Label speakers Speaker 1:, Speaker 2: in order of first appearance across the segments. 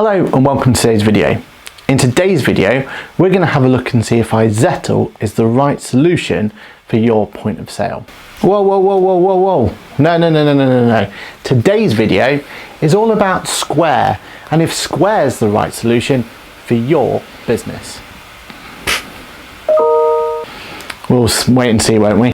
Speaker 1: Hello and welcome to today's video. In today's video, we're going to have a look and see if Izettle is the right solution for your point of sale. Whoa. No. Today's video is all about Square and if Square is the right solution for your business. We'll wait and see, won't we?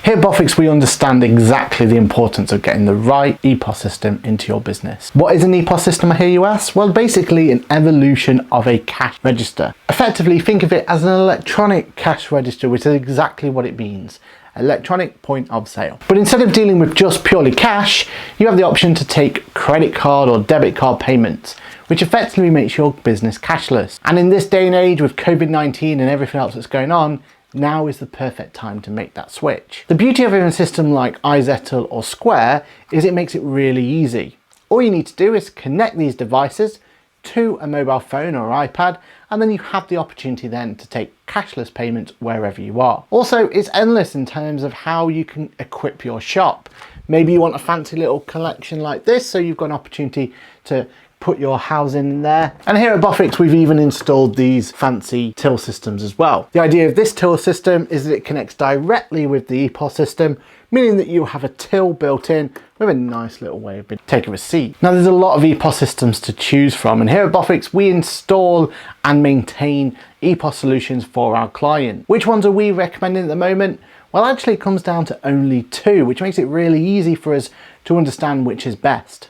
Speaker 1: Here at Boffix, we understand exactly the importance of getting the right Epos system into your business. What is an Epos system, I hear you ask? Well, basically an evolution of a cash register. Effectively, think of it as an electronic cash register, which is exactly what it means. Electronic point of sale. But instead of dealing with just purely cash, you have the option to take credit card or debit card payments, which effectively makes your business cashless. And in this day and age with COVID-19 and everything else that's going on, now is the perfect time to make that switch. The beauty of a system like Izettle or Square is it makes it really easy. All you need to do is connect these devices to a mobile phone or iPad, and then you have the opportunity then to take cashless payments wherever you are. Also, it's endless in terms of how you can equip your shop. Maybe you want a fancy little collection like this, so you've got an opportunity to put your housing in there. And here at Boffix, we've even installed these fancy till systems as well. The idea of this till system is that it connects directly with the Epos system, meaning that you have a till built in with a nice little way of take a receipt. Now there's a lot of Epos systems to choose from, and here at Boffix we install and maintain Epos solutions for our client. Which ones are we recommending at the moment? Well, actually it comes down to only two, which makes it really easy for us to understand which is best.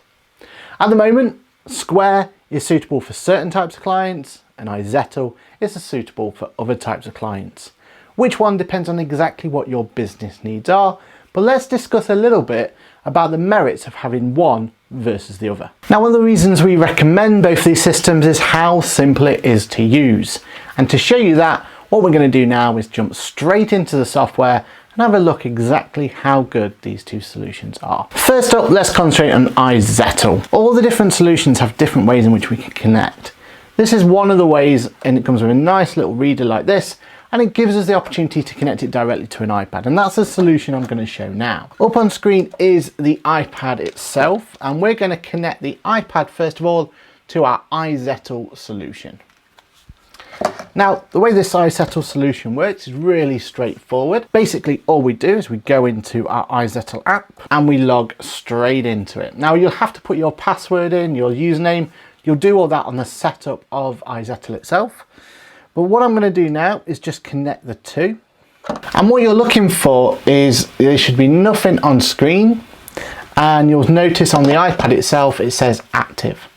Speaker 1: At the moment, Square is suitable for certain types of clients and Izettle is suitable for other types of clients. Which one depends on exactly what your business needs are, but let's discuss a little bit about the merits of having one versus the other. Now, one of the reasons we recommend both these systems is how simple it is to use. And to show you that, what we're going to do now is jump straight into the software and have a look exactly how good these two solutions are. First up, let's concentrate on Izettle. All the different solutions have different ways in which we can connect. This is one of the ways, and it comes with a nice little reader like this, and it gives us the opportunity to connect it directly to an iPad, and that's the solution I'm going to show now. Up on screen is the iPad itself, and we're going to connect the iPad first of all to our Izettle solution. Now, the way this Izettle solution works is really straightforward. Basically, all we do is we go into our Izettle app and we log straight into it. Now, you'll have to put your password in, your username. You'll do all that on the setup of Izettle itself. But what I'm going to do now is just connect the two. And what you're looking for is there should be nothing on screen. And you'll notice on the iPad itself, it says active.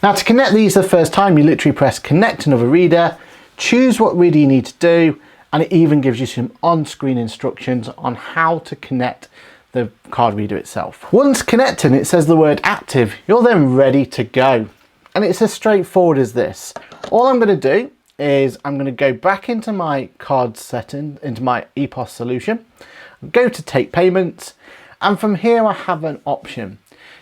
Speaker 1: Now, to connect these the first time, you literally press connect another reader, choose what reader you need to do, and it even gives you some on-screen instructions on how to connect the card reader itself. Once connected, it says the word active, you're then ready to go. And it's as straightforward as this. All I'm going to do is I'm going to go back into my card setting, into my Epos solution, go to take payments, and from here I have an option.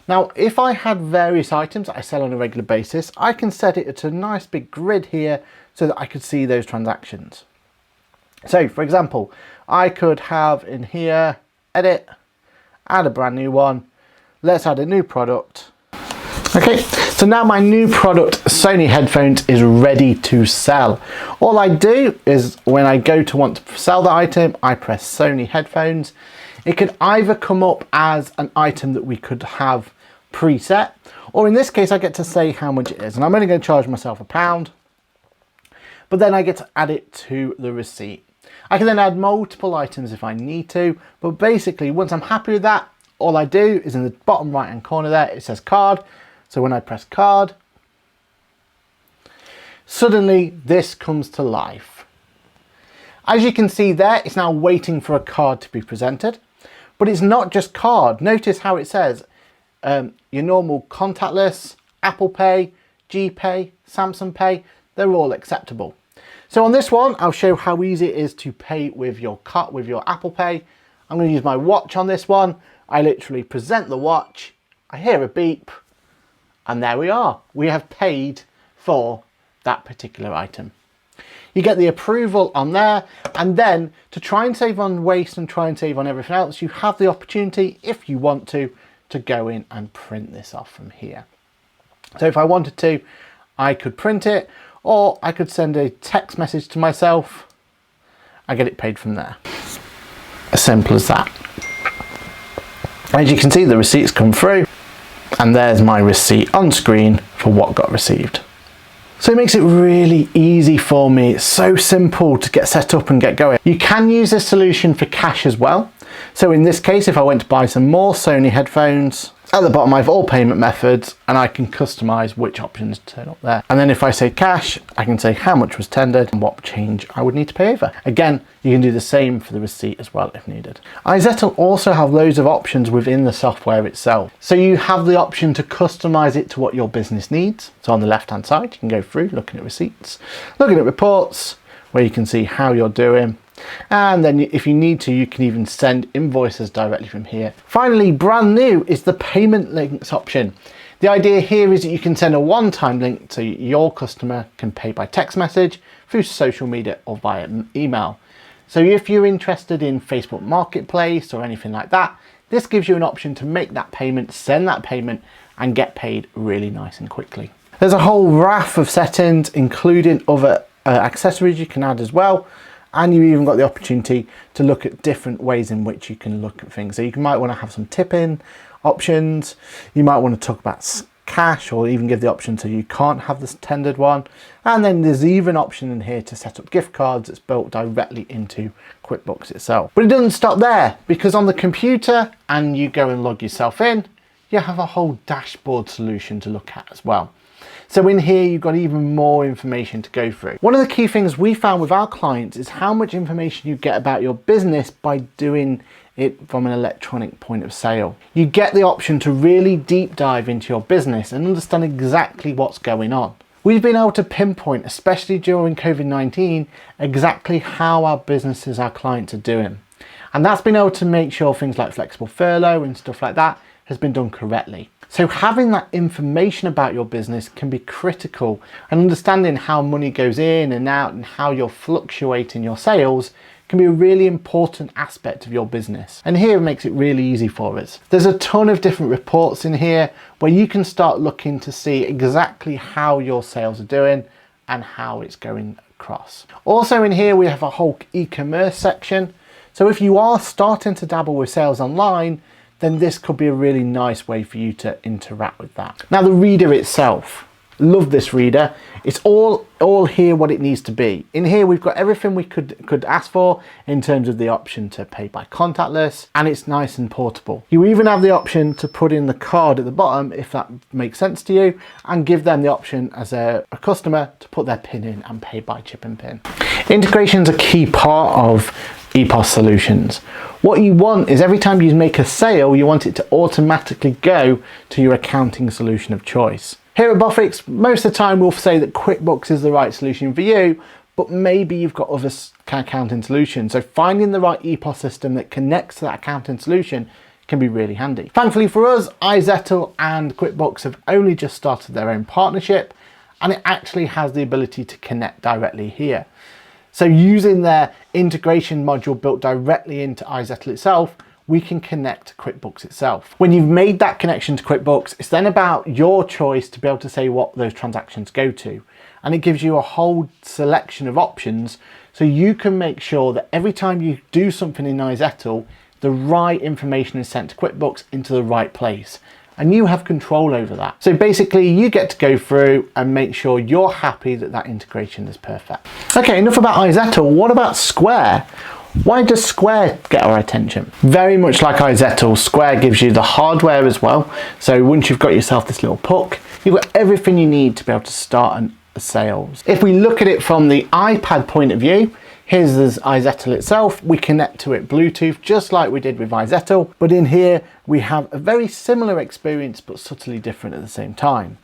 Speaker 1: Now, if I had various items that I sell on a regular basis, I can set it to a nice big grid here so that I could see those transactions. So, for example, I could have in here, edit, add a brand new one. Let's add a new product. Okay, so now my new product, Sony headphones, is ready to sell. All I do is when I go to want to sell the item, I press Sony headphones. It could either come up as an item that we could have preset, or in this case I get to say how much it is, and I'm only going to charge myself £1, but then I get to add it to the receipt. I can then add multiple items if I need to, but basically once I'm happy with that, all I do is in the bottom right hand corner there it says card. So when I press card, suddenly this comes to life. As you can see there, it's now waiting for a card to be presented, but it's not just card. Notice how it says your normal contactless, Apple Pay, GPay, Samsung Pay, they're all acceptable. So on this one, I'll show how easy it is to pay with your Apple Pay. I'm going to use my watch on this one. I literally present the watch, I hear a beep, and there we are. We have paid for that particular item. You get the approval on there, and then to try and save on waste and try and save on everything else, you have the opportunity, if you want to go in and print this off from here. So if I wanted to, I could print it, or I could send a text message to myself. I get it paid from there. As simple as that. As you can see, the receipts come through, and there's my receipt on screen for what got received. So it makes it really easy for me. It's so simple to get set up and get going. You can use this solution for cash as well. So in this case, if I went to buy some more Sony headphones, at the bottom I have all payment methods, and I can customize which options to turn up there. And then if I say cash, I can say how much was tendered and what change I would need to pay over. Again, you can do the same for the receipt as well if needed. Izettle also have loads of options within the software itself. So you have the option to customize it to what your business needs. So on the left hand side, you can go through looking at receipts, looking at reports, where you can see how you're doing. And then if you need to, you can even send invoices directly from here. Finally, brand new is the payment links option. The idea here is that you can send a one-time link so your customer can pay by text message, through social media, or via email. So if you're interested in Facebook Marketplace or anything like that, this gives you an option to make that payment, send that payment, and get paid really nice and quickly. There's a whole raft of settings, including other accessories you can add as well. And you even got the opportunity to look at different ways in which you can look at things. So you might want to have some tipping options. You might want to talk about cash, or even give the option so you can't have this tendered one. And then there's even an option in here to set up gift cards that's built directly into QuickBooks itself. But it doesn't stop there, because on the computer, and you go and log yourself in, you have a whole dashboard solution to look at as well. So in here, you've got even more information to go through. One of the key things we found with our clients is how much information you get about your business by doing it from an electronic point of sale. You get the option to really deep dive into your business and understand exactly what's going on. We've been able to pinpoint, especially during COVID-19, exactly how our businesses, our clients are doing. And that's been able to make sure things like flexible furlough and stuff like that has been done correctly. So having that information about your business can be critical, and understanding how money goes in and out and how you're fluctuating your sales can be a really important aspect of your business. And here it makes it really easy for us. There's a ton of different reports in here where you can start looking to see exactly how your sales are doing and how it's going across. Also in here, we have a whole e-commerce section. So if you are starting to dabble with sales online, then this could be a really nice way for you to interact with that. Now the reader itself, love this reader. It's all here what it needs to be. In here we've got everything we could ask for in terms of the option to pay by contactless, and it's nice and portable. You even have the option to put in the card at the bottom if that makes sense to you, and give them the option as a customer to put their PIN in and pay by chip and PIN. Integration is a key part of Epos solutions. What you want is every time you make a sale, you want it to automatically go to your accounting solution of choice. Here at Boffix, most of the time we'll say that QuickBooks is the right solution for you, but maybe you've got other accounting solutions. So finding the right Epos system that connects to that accounting solution can be really handy. Thankfully for us, Izettle and QuickBooks have only just started their own partnership, and it actually has the ability to connect directly here. So using their integration module built directly into Izettle itself, we can connect to QuickBooks itself. When you've made that connection to QuickBooks, it's then about your choice to be able to say what those transactions go to. And it gives you a whole selection of options, so you can make sure that every time you do something in Izettle, the right information is sent to QuickBooks into the right place. And you have control over that. So basically you get to go through and make sure you're happy that that integration is perfect. Okay, enough about Izettle. What about Square? Why does Square get our attention? Very much like Izettle, Square gives you the hardware as well. So once you've got yourself this little puck, you've got everything you need to be able to start sales. If we look at it from the iPad point of view, here's Izettle itself. We connect to it Bluetooth just like we did with Izettle, but in here we have a very similar experience but subtly different at the same time.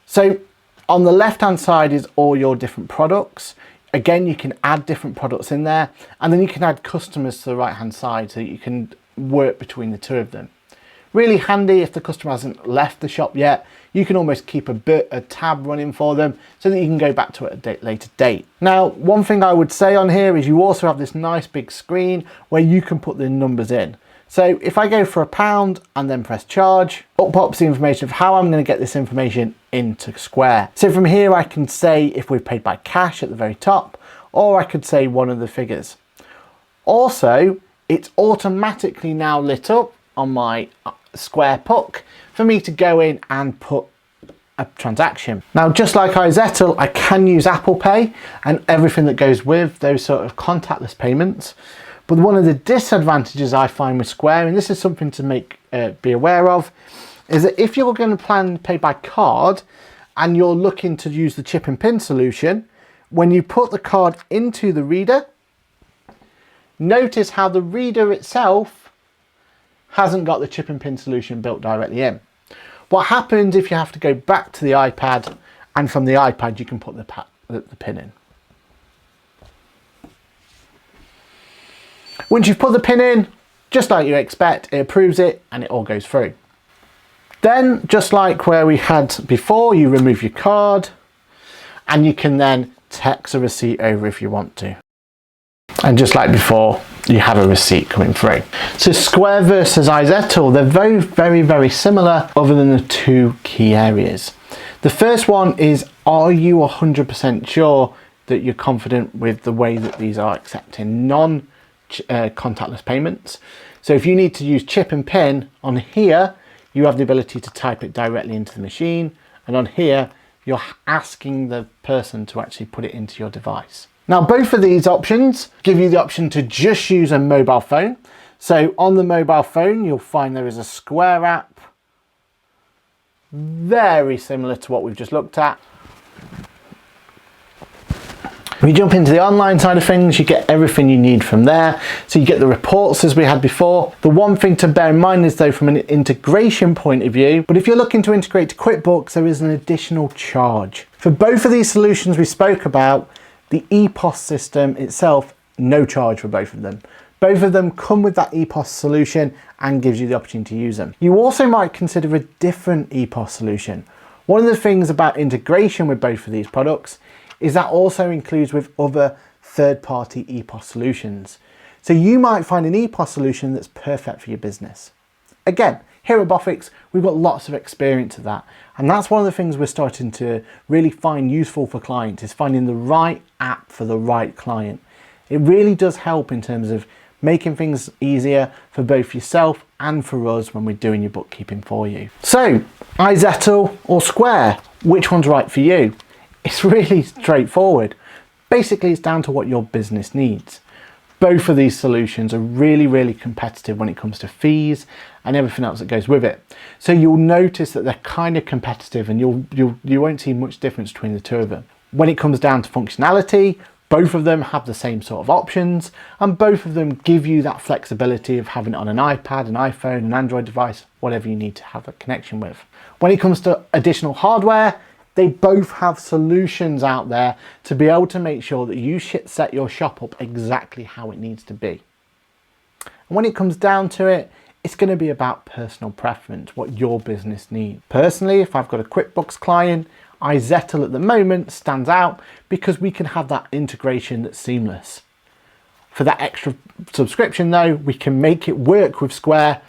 Speaker 1: So on the left hand side is all your different products. Again, you can add different products in there, and then you can add customers to the right hand side so you can work between the two of them. Really handy if the customer hasn't left the shop yet. You can almost keep a tab running for them so that you can go back to it at a later date. Now, one thing I would say on here is you also have this nice big screen where you can put the numbers in. So if I go for £1 and then press charge, up pops the information of how I'm going to get this information into Square. So from here I can say if we've paid by cash at the very top, or I could say one of the figures. Also, it's automatically now lit up on my Square Puck for me to go in and put a transaction. Now, just like Izettle, I can use Apple Pay and everything that goes with those sort of contactless payments. But one of the disadvantages I find with Square, and this is something to be aware of, is that if you're going to plan to pay by card and you're looking to use the chip and pin solution, when you put the card into the reader, notice how the reader itself hasn't got the chip and pin solution built directly in. What happens if you have to go back to the iPad, and from the iPad you can put the pin in? Once you've put the pin in, just like you expect, it approves it and it all goes through. Then, just like where we had before, you remove your card and you can then text a receipt over if you want to. And just like before, you have a receipt coming through. So Square versus Izettle, they're very similar other than the two key areas. The first one is, are you 100% sure that you're confident with the way that these are accepting non-contactless payments? So if you need to use chip and pin, on here, you have the ability to type it directly into the machine. And on here, you're asking the person to actually put it into your device. Now, both of these options give you the option to just use a mobile phone. So on the mobile phone, you'll find there is a Square app, very similar to what we've just looked at. When you jump into the online side of things, you get everything you need from there. So you get the reports as we had before. The one thing to bear in mind is though, from an integration point of view, but if you're looking to integrate to QuickBooks, there is an additional charge. For both of these solutions we spoke about, the Epos system itself, no charge for both of them. Both of them come with that Epos solution and gives you the opportunity to use them. You also might consider a different Epos solution. One of the things about integration with both of these products is that also includes with other third-party Epos solutions. So you might find an Epos solution that's perfect for your business. Again, here at Boffix, we've got lots of experience of that. And that's one of the things we're starting to really find useful for clients, is finding the right app for the right client. It really does help in terms of making things easier for both yourself and for us when we're doing your bookkeeping for you. So, Izettle or Square, which one's right for you? It's really straightforward. Basically, it's down to what your business needs. Both of these solutions are really competitive when it comes to fees and everything else that goes with it. So you'll notice that they're kind of competitive, and you won't see much difference between the two of them. When it comes down to functionality, both of them have the same sort of options, and both of them give you that flexibility of having it on an iPad, an iPhone, an Android device, whatever you need to have a connection with. When it comes to additional hardware, they both have solutions out there to be able to make sure that you set your shop up exactly how it needs to be. And when it comes down to it, it's going to be about personal preference, what your business needs. Personally, if I've got a QuickBooks client, Izettle at the moment stands out because we can have that integration that's seamless. For that extra subscription though, we can make it work with Square.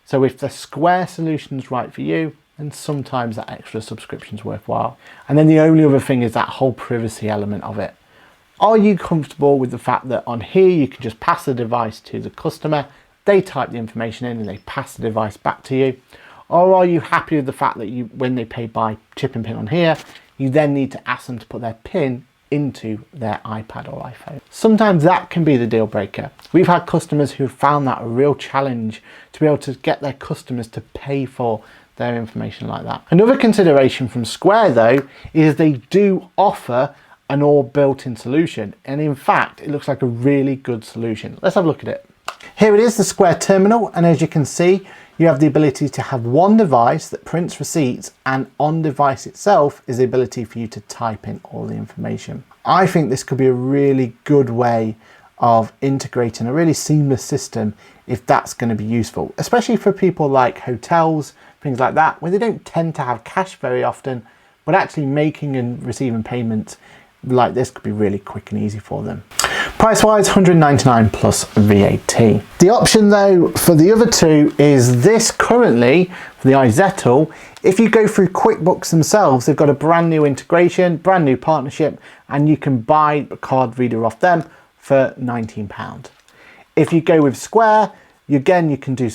Speaker 1: So if the Square solution's right for you, and sometimes that extra subscription's worthwhile. And then the only other thing is that whole privacy element of it. Are you comfortable with the fact that on here you can just pass the device to the customer, they type the information in and they pass the device back to you? Or are you happy with the fact that when they pay by chip and pin on here, you then need to ask them to put their pin into their iPad or iPhone? Sometimes that can be the deal breaker. We've had customers who found that a real challenge to be able to get their customers to pay for their information like that. Another consideration from Square though is they do offer an all built-in solution, and in fact it looks like a really good solution. Let's have a look at it. Here it is, the Square terminal, and as you can see you have the ability to have one device that prints receipts, and on device itself is the ability for you to type in all the information. I think this could be a really good way of integrating a really seamless system if that's going to be useful, especially for people like hotels, things like that, where they don't tend to have cash very often, but actually making and receiving payments like this could be really quick and easy for them. Price wise, $199 plus VAT. The option though for the other two is this currently for the Izettle. If you go through QuickBooks themselves, they've got a brand new integration, brand new partnership, and you can buy a card reader off them for £19. If you go with Square, you can do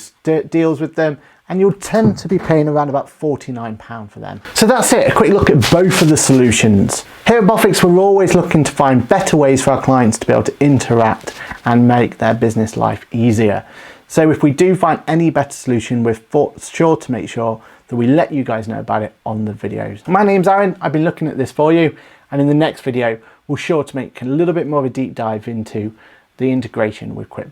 Speaker 1: deals with them, and you'll tend to be paying around about £49 for them. So that's it, a quick look at both of the solutions. Here at Boffix, we're always looking to find better ways for our clients to be able to interact and make their business life easier. So if we do find any better solution, we're sure to make sure that we let you guys know about it on the videos. My name's Aaron, I've been looking at this for you, and in the next video, we're sure to make a little bit more of a deep dive into the integration with QuickBooks.